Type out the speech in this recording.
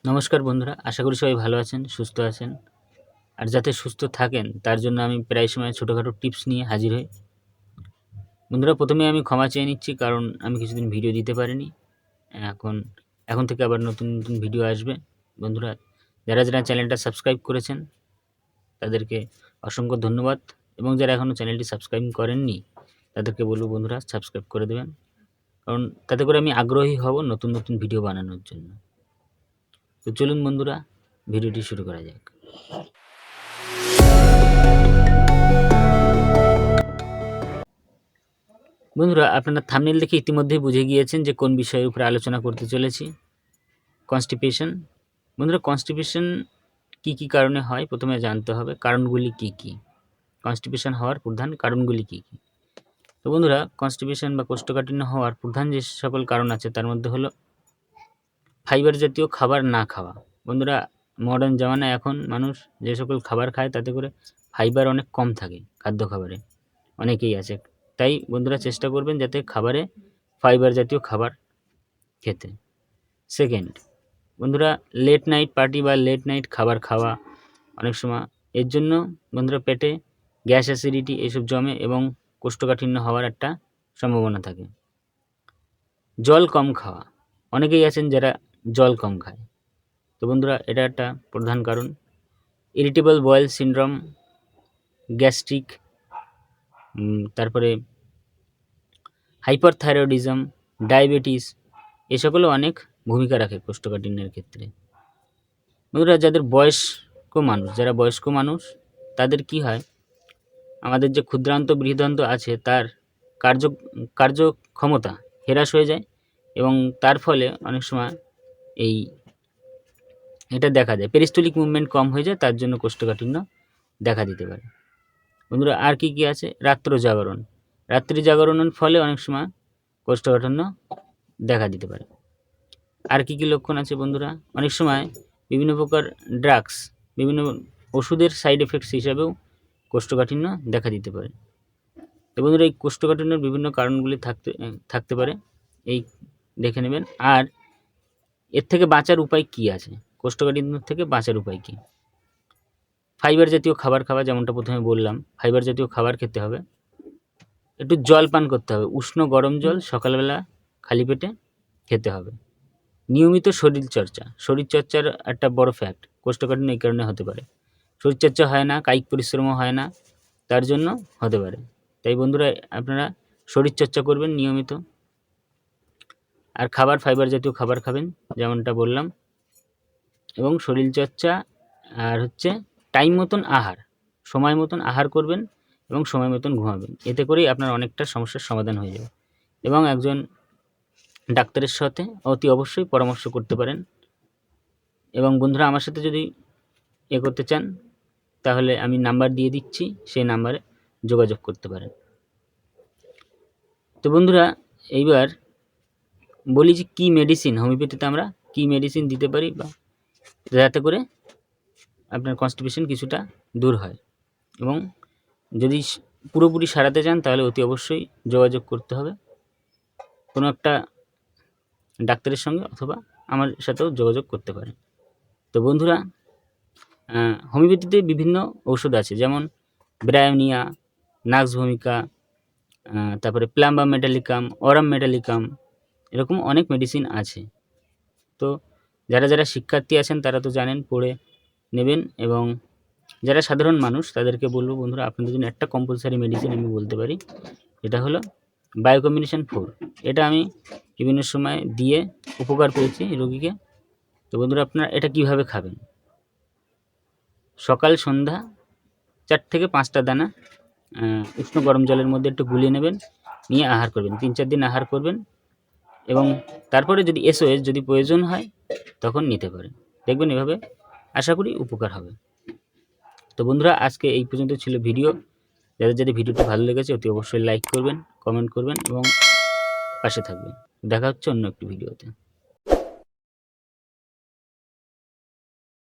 নমস্কার বন্ধুরা, আশা করি সবাই ভালো আছেন, সুস্থ আছেন। আর যাতে সুস্থ থাকেন তার জন্য আমি প্রায় সময় ছোটোখাটো টিপস নিয়ে হাজির হই। বন্ধুরা, প্রথমে আমি ক্ষমা চেয়ে নিচ্ছি, কারণ আমি কিছুদিন ভিডিও দিতে পারিনি। এখন এখন থেকে আবার নতুন নতুন ভিডিও আসবে। বন্ধুরা, যারা যারা চ্যানেলটা সাবস্ক্রাইব করেছেন তাদেরকে অসংখ্য ধন্যবাদ, এবং যারা এখনও চ্যানেলটি সাবস্ক্রাইব করেননি তাদেরকে বলবো বন্ধুরা সাবস্ক্রাইব করে দেবেন, কারণ তাতে করে আমি আগ্রহী হব নতুন নতুন ভিডিও বানানোর জন্য। তো চলুন বন্ধুরা, ভিডিওটি শুরু করা যাক। বন্ধুরা, আপনারা থাম্বনেল দেখে ইতিমধ্যেই বুঝে গিয়েছেন যে কোন বিষয়ের উপরে আলোচনা করতে চলেছি। কনস্টিপেশন। বন্ধুরা, কনস্টিপেশন কী কী কারণে হয় প্রথমে জানতে হবে। কারণগুলি কি কি, কনস্টিপেশন হওয়ার প্রধান কারণগুলি কি কি। তো বন্ধুরা, কনস্টিপেশন বা কোষ্ঠকাঠিন্য হওয়ার প্রধান যে সকল কারণ আছে তার মধ্যে হলো ফাইবার জাতীয় খাবার না খাওয়া। বন্ধুরা, মডার্ন জামানায় এখন মানুষ যে সকল খাবার খায় তাতে করে ফাইবার অনেক কম থাকে। খাদ্য খাবারে অনেকেই আছে, তাই বন্ধুরা চেষ্টা করবেন যাতে খাবারে ফাইবার জাতীয় খাবার খেতে। সেকেন্ড, বন্ধুরা, লেট নাইট পার্টি বা লেট নাইট খাবার খাওয়া অনেক সময়, এর জন্য বন্ধুরা পেটে গ্যাস অ্যাসিডিটি এসব জমে এবং কোষ্ঠকাঠিন্য হওয়ার একটা সম্ভাবনা থাকে। জল কম খাওয়া, অনেকেই আছেন যারা জল কম খায়, তো বন্ধুরা এটা একটা প্রধান কারণ। ইরিটেবল বয়েল সিনড্রোম, গ্যাস্ট্রিক, তারপরে হাইপারথাইরয়েডিজম, ডায়াবেটিস, এ সকলও অনেক ভূমিকা রাখে কোষ্ঠকাঠিন্যের ক্ষেত্রে। বন্ধুরা, যারা বয়স্ক মানুষ তাদের কি হয়, আমাদের যে ক্ষুদ্রান্ত বৃহদান্ত আছে তার কার্যক্ষমতা হ্রাস হয়ে যায়, এবং তার ফলে অনেক সময় এটা দেখা যায়, পেরিস্টলিক মুভমেন্ট কম হয়ে যায়, তার জন্য কোষ্ঠকাঠিন্য দেখা দিতে পারে। বন্ধুরা, আর কি কি আছে, রাত্রি জাগরণের ফলে অনেক সময় কোষ্ঠকাঠিন্য দেখা দিতে পারে। আর কি কি লক্ষণ আছে বন্ধুরা, অনেক সময় বিভিন্ন প্রকার ড্রাগস, বিভিন্ন ওষুধের সাইড এফেক্টস হিসাবেও কোষ্ঠকাঠিন্য দেখা দিতে পারে। তো বন্ধুরা, এই কোষ্ঠকাঠিন্যের বিভিন্ন কারণগুলি থাকতে পারে, এই দেখে নেবেন। আর এর থেকে বাঁচার উপায় কি আছে, কোষ্ঠকাঠিন্য থেকে বাঁচার উপায় কি? ফাইবার জাতীয় খাবার খাওয়া, যেমনটা প্রথমে বললাম, ফাইবার জাতীয় খাবার খেতে হবে। একটু জল পান করতে হবে, উষ্ণ গরম জল সকালবেলা খালি পেটে খেতে হবে। নিয়মিত শরীরচর্চার একটা বড় ফ্যাক্ট, কোষ্ঠকাঠিন্য এই কারণে হতে পারে। শরীরচর্চা হয় না, কায়িক পরিশ্রমও হয় না, তার জন্য হতে পারে। তাই বন্ধুরা, আপনারা শরীরচর্চা করবেন নিয়মিত, আর ফাইবার জাতীয় খাবার খাবেন যেমনটা বললাম, এবং শরীরচর্চা, আর টাইম মতন আহার, সময় মতন আহার করবেন এবং সময় মতন ঘুমাবেন। এতে করেই আপনার অনেকটা সমস্যার সমাধান হয়ে যাবে। এবং একজন ডাক্তারের সাথে অতি অবশ্যই পরামর্শ করতে পারেন। এবং বন্ধুরা, আমার সাথে যদি করতে চান তাহলে আমি নাম্বার দিয়ে দিচ্ছি, সেই নাম্বারে যোগাযোগ করতে পারেন। তো বন্ধুরা, এইবার বলি যে কী মেডিসিন, হোমিওপ্যাথিতে আমরা কী মেডিসিন দিতে পারি, বা যাতে করে আপনার কনস্টিপেশন কিছুটা দূর হয়। এবং যদি পুরোপুরি সারাতে চান তাহলে অতি অবশ্যই যোগাযোগ করতে হবে কোনো একটা ডাক্তারের সঙ্গে, অথবা আমার সাথেও যোগাযোগ করতে পারেন। তো বন্ধুরা, হোমিওপ্যাথিতে বিভিন্ন ঔষধ আছে, যেমন ব্রায়োনিয়া, নাক্স ভূমিকা, তারপরে প্লাম্বা মেটালিকাম, অরাম মেটালিকাম, এরকম অনেক মেডিসিন আছে। তো যারা যারা শিক্ষার্থী আছেন তারা তো জানেন, পড়ে নেবেন। এবং যারা সাধারণ মানুষ তাদেরকে বলবো বন্ধুরা, আপনাদের জন্য একটা কম্পালসারি মেডিসিন আমি বলতে পারি, এটা হলো বায়োকম্বিনেশন 4। এটা আমি বিভিন্ন সময় দিয়ে উপকার পেয়েছি রোগীকে। তো বন্ধুরা, আপনারা এটা কিভাবে খাবেন, সকাল সন্ধ্যা 4 থেকে 5টা দানা উষ্ণ গরম জলের মধ্যে একটু গুলিয়ে নেবেন, নিয়ে আহার করবেন, 3-4 দিন আহার করবেন, এবং তারপরে যদি SOS যদি প্রয়োজন হয় তখন নিতে পারেন। দেখবেন এভাবে আশা করি উপকার হবে। তো বন্ধুরা, আজকে এই পর্যন্ত ছিল ভিডিও। যাদের ভিডিওটি ভালো লেগেছে অতি অবশ্যই লাইক করবেন, কমেন্ট করবেন এবং পাশে থাকবেন। দেখা হচ্ছে অন্য একটি ভিডিওতে।